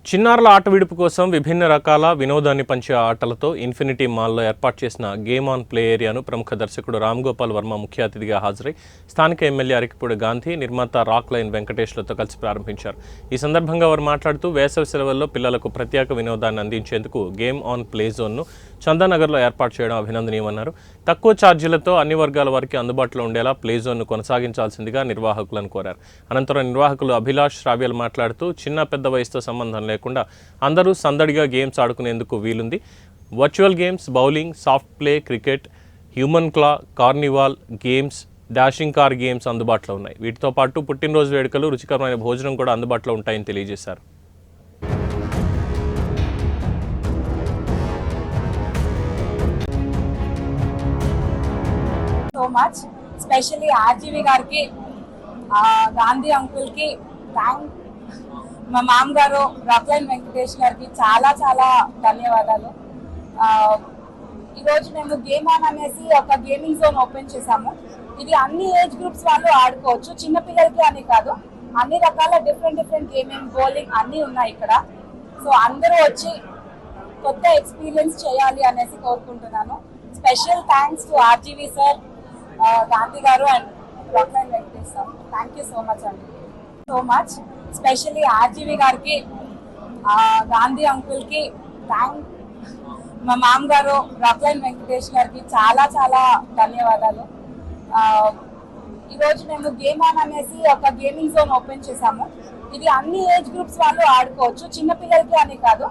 చిన్నారుల ఆట విడుపు కోసం విభిన్న రకాల వినోదాన్ని పంచే ఆటలతో ఇన్ఫినిటీ మాల్లో ఏర్పాటు చేసిన గేమ్ ఆన్ ప్లే ఏరియాను ప్రముఖ దర్శకుడు రామ్ గోపాల్ వర్మ ముఖ్య అతిథిగా హాజరై స్థానిక ఎమ్మెల్యే అరకిపూడి గాంధీ, నిర్మాత రాక్ లైన్ వెంకటేష్లతో కలిసి ప్రారంభించారు. ఈ సందర్భంగా వారు మాట్లాడుతూ వేసవి సెలవుల్లో పిల్లలకు ప్రత్యేక వినోదాన్ని అందించేందుకు గేమ్ ఆన్ ప్లే జోన్ను చందానగర్లో ఏర్పాటు చేయడం అభినందనీయమన్నారు. తక్కువ ఛార్జీలతో అన్ని వర్గాల వారికి అందుబాటులో ఉండేలా ప్లే జోన్ను కొనసాగించాల్సిందిగా నిర్వాహకులను కోరారు. అనంతరం నిర్వాహకులు అభిలాష్ శ్రావ్యలు మాట్లాడుతూ చిన్న పెద్ద వయసుతో సంబంధం లేకుండా అందరూ సందడిగా గేమ్స్ ఆడుకునేందుకు వీలుంది. Virtual games, bowling, soft play, cricket, human claw, carnival games, dashing car games అందుబాటులో ఉన్నాయి. వీటితో పాటు పుట్టినరోజు వేడుకలు, రుచికరమైన భోజనం కూడా అందుబాటులో ఉంటాయని తెలియజేశారు. సో మచ్ స్పెషల్లీ ఆర్జీవి గారికి, గాంధీ అంకుల్ కి థ్యాంక్, మా మామగారు రాక్ లైన్ వెంకటేష్ గారికి చాలా చాలా ధన్యవాదాలు. ఈరోజు మేము గేమ్ ఆన్ అనేసి ఒక గేమింగ్ జోన్ ఓపెన్ చేసాము. ఇది అన్ని ఏజ్ గ్రూప్స్ వాళ్ళు ఆడుకోవచ్చు, చిన్నపిల్లలకి అని కాదు, అన్ని రకాల డిఫరెంట్ గేమింగ్, బౌలింగ్ అన్నీ ఉన్నాయి ఇక్కడ. సో అందరూ వచ్చి కొత్త ఎక్స్పీరియన్స్ చేయాలి అనేసి కోరుకుంటున్నాను. Special thanks to RGV sir, Gandhi గారు and Rockline Venkatesh sir. Thank you so much అండి. సో మచ్ స్పెషల్లీ ఆర్జీవి గారికి, గాంధీ అంకుల్ కి థ్యాంక్, మా మామగారు రాక్ లైన్ వెంకటేష్ గారికి చాలా చాలా ధన్యవాదాలు. ఈరోజు మేము గేమ్ ఆన్ అనేసి ఒక గేమింగ్ జోన్ ఓపెన్ చేసాము. ఇది అన్ని ఏజ్ గ్రూప్స్ వాళ్ళు ఆడుకోవచ్చు, చిన్నపిల్లలకి అని కాదు,